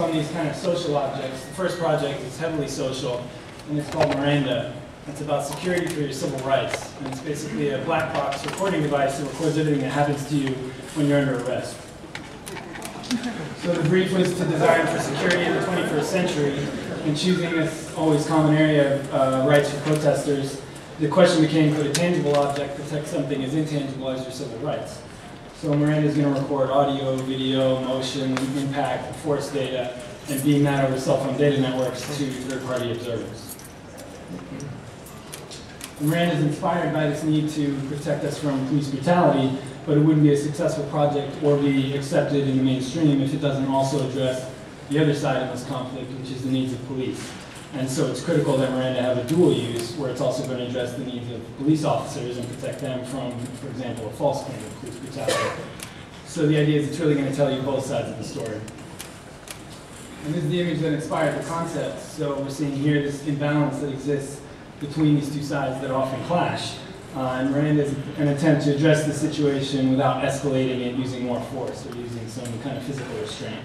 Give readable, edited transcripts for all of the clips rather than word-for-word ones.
On these kind of social objects. The first project is heavily social, and it's called Miranda. It's about security for your civil rights, and it's basically a black box recording device that records everything that happens to you when you're under arrest. So the brief was to design for security in the 21st century, and choosing this always common area of rights for protesters, the question became, could a tangible object protect something as intangible as your civil rights? So Miranda is going to record audio, video, motion, impact, force data, and beam that over cell phone data networks to third-party observers. Miranda is inspired by this need to protect us from police brutality, but it wouldn't be a successful project or be accepted in the mainstream if it doesn't also address the other side of this conflict, which is the needs of police. And so it's critical that Miranda have a dual use, where it's also going to address the needs of police officers and protect them from, for example, a false claim of police brutality. So the idea is it's really going to tell you both sides of the story. And this is the image that inspired the concept. So we're seeing here this imbalance that exists between these two sides that often clash. And Miranda is an attempt to address the situation without escalating it using more force or using some kind of physical restraint.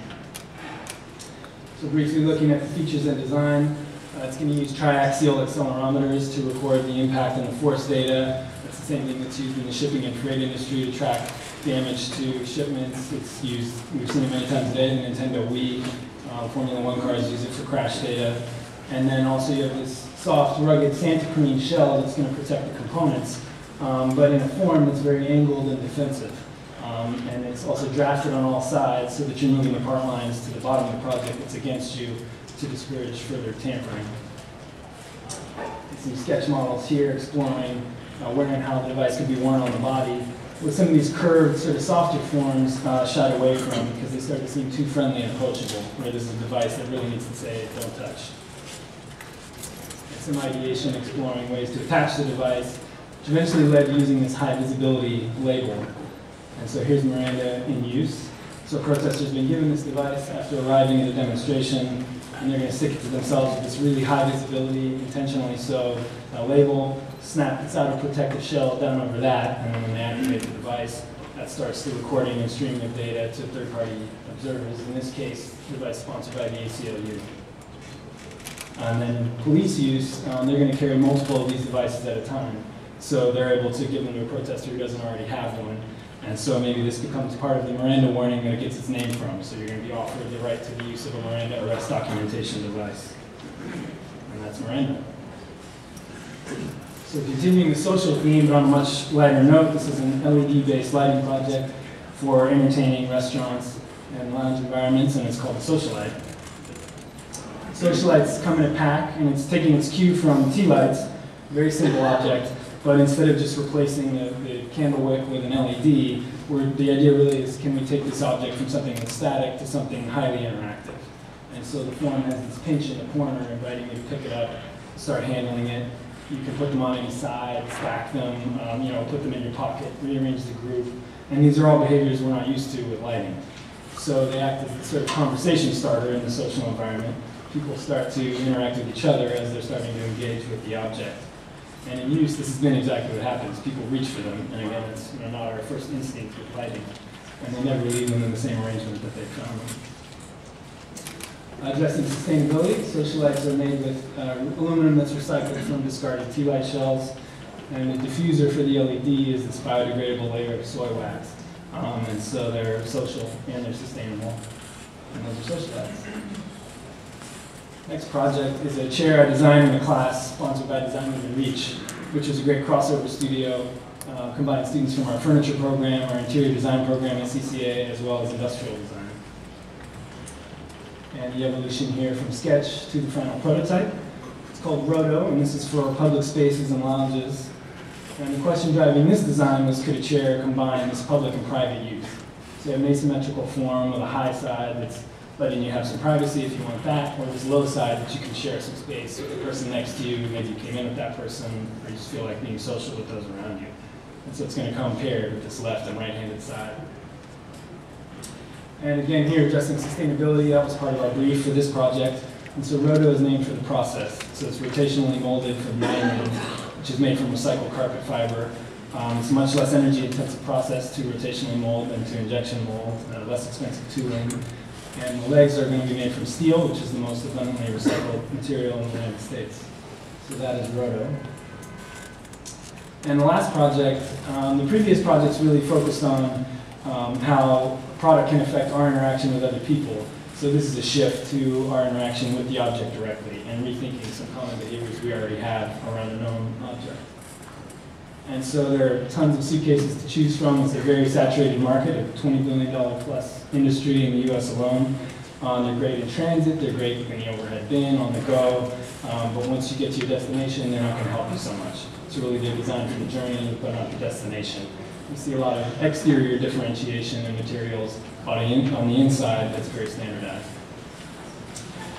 So briefly looking at the features and design, it's going to use triaxial accelerometers to record the impact and the force data. It's the same thing that's used in the shipping and freight industry to track damage to shipments. It's used, we've seen it many times today, the Nintendo Wii. Formula One cars use it for crash data. And then also you have this soft, rugged Santa-Cruz shell that's going to protect the components, but in a form that's very angled and defensive. And it's also drafted on all sides so that you're moving the part lines to the bottom of the project that's against you to discourage further tampering. Some sketch models here exploring where and how the device could be worn on the body, with some of these curved, sort of softer forms shied away from because they start to seem too friendly and approachable, where this is a device that really needs to say, don't touch. Some ideation exploring ways to attach the device, which eventually led to using this high visibility label. And so here's Miranda in use. So protesters have been given this device after arriving at a demonstration, and they're going to stick it to themselves with this really high visibility, intentionally so, label, snap its outer protective shell down over that, and then when they activate the device, that starts the recording and streaming of data to third-party observers. In this case, the device sponsored by the ACLU. And then police use, they're going to carry multiple of these devices at a time. So they're able to give them to a protester who doesn't already have one. And so maybe this becomes part of the Miranda warning that it gets its name from. So you're going to be offered the right to the use of a Miranda arrest documentation device. And that's Miranda. So continuing the social theme, but on a much lighter note, this is an LED-based lighting project for entertaining restaurants and lounge environments, and it's called the Socialite. Socialites come in a pack, and it's taking its cue from tea lights, very simple object, but instead of just replacing the candle wick with an LED, the idea really is, can we take this object from something that's static to something highly interactive? And so the form has this pinch in the corner, inviting you to pick it up, start handling it. You can put them on any side, stack them, put them in your pocket, rearrange the group. And these are all behaviors we're not used to with lighting. So they act as a sort of conversation starter in the social environment. People start to interact with each other as they're starting to engage with the object. And in use, this has been exactly what happens. People reach for them, and again, it's not our first instinct with lighting. And they never leave them in the same arrangement that they found them. Addressing sustainability, socialites are made with aluminum that's recycled from discarded tea light shells, and the diffuser for the LED is this biodegradable layer of soy wax. And so they're social and they're sustainable, and those are socialites. Next project is a chair I designed in a class sponsored by Design Within Reach, which is a great crossover studio combining students from our furniture program, our interior design program at CCA, as well as industrial design. And the evolution here from sketch to the final prototype. It's called Roto, and this is for public spaces and lounges. And the question driving this design was, could a chair combine this public and private use? So you have an asymmetrical form with a high side that's letting you have some privacy if you want that, or this low side that you can share some space with the person next to you. Maybe you came in with that person, or you just feel like being social with those around you. And so it's going to come paired with this left and right-handed side. And again, here addressing sustainability, that was part of our brief for this project. And so Roto is named for the process. So it's rotationally molded from nylon, which is made from recycled carpet fiber. It's a much less energy-intensive process to rotationally mold than to injection mold, less expensive tooling. And the legs are going to be made from steel, which is the most abundantly recycled material in the United States. So that is Roto. And the last project, the previous projects really focused on how a product can affect our interaction with other people. So this is a shift to our interaction with the object directly and rethinking some common behaviors we already have around a known object. And so there are tons of suitcases to choose from. It's a very saturated market, a $20 billion plus industry in the US alone. They're great in transit, they're great in the overhead bin, on the go, but once you get to your destination, they're not going to help you so much. It's really they're designed for the journey, but not the destination. You see a lot of exterior differentiation in materials on the inside that's very standardized.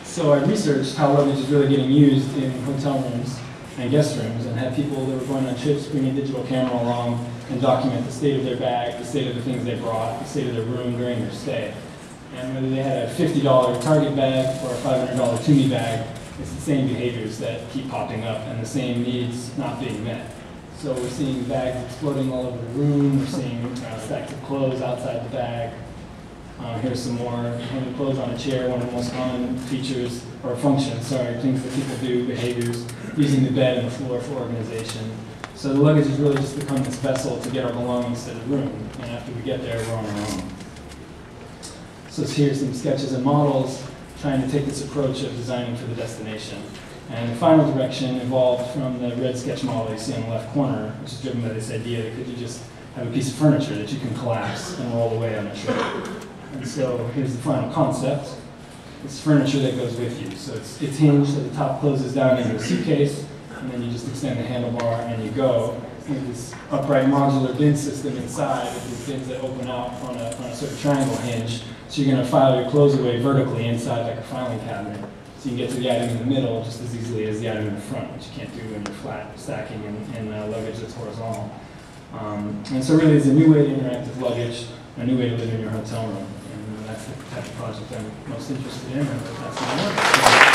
So I researched how luggage is really getting used in hotel rooms and guest rooms, and had people that were going on trips bring a digital camera along and document the state of their bag, the state of the things they brought, the state of their room during their stay. And whether they had a $50 Target bag or a $500 Tumi bag, it's the same behaviors that keep popping up and the same needs not being met. So we're seeing bags exploding all over the room, we're seeing stacks of clothes outside the bag. Here's some more hanging clothes on a chair, one of the most common features, or functions, sorry, things that people do, behaviors, using the bed and the floor for organization. So the luggage has really just become this vessel to get our belongings to the room, and after we get there, we're on our own. So here's some sketches and models trying to take this approach of designing for the destination. And the final direction evolved from the red sketch model you see on the left corner, which is driven by this idea that could you just have a piece of furniture that you can collapse and roll away on a trip. And so here's the final concept. It's furniture that goes with you. So it's hinged, so the top closes down into a suitcase, and then you just extend the handlebar and you go. With this upright modular bin system inside with these bins that open out on a sort of triangle hinge. So you're going to file your clothes away vertically inside like a filing cabinet. So you can get to the item in the middle just as easily as the item in the front, which you can't do when you're flat stacking in luggage that's horizontal. And so really it's a new way to interact with luggage, a new way to live in your hotel room. And that's the type of project I'm most interested in, and that's my work.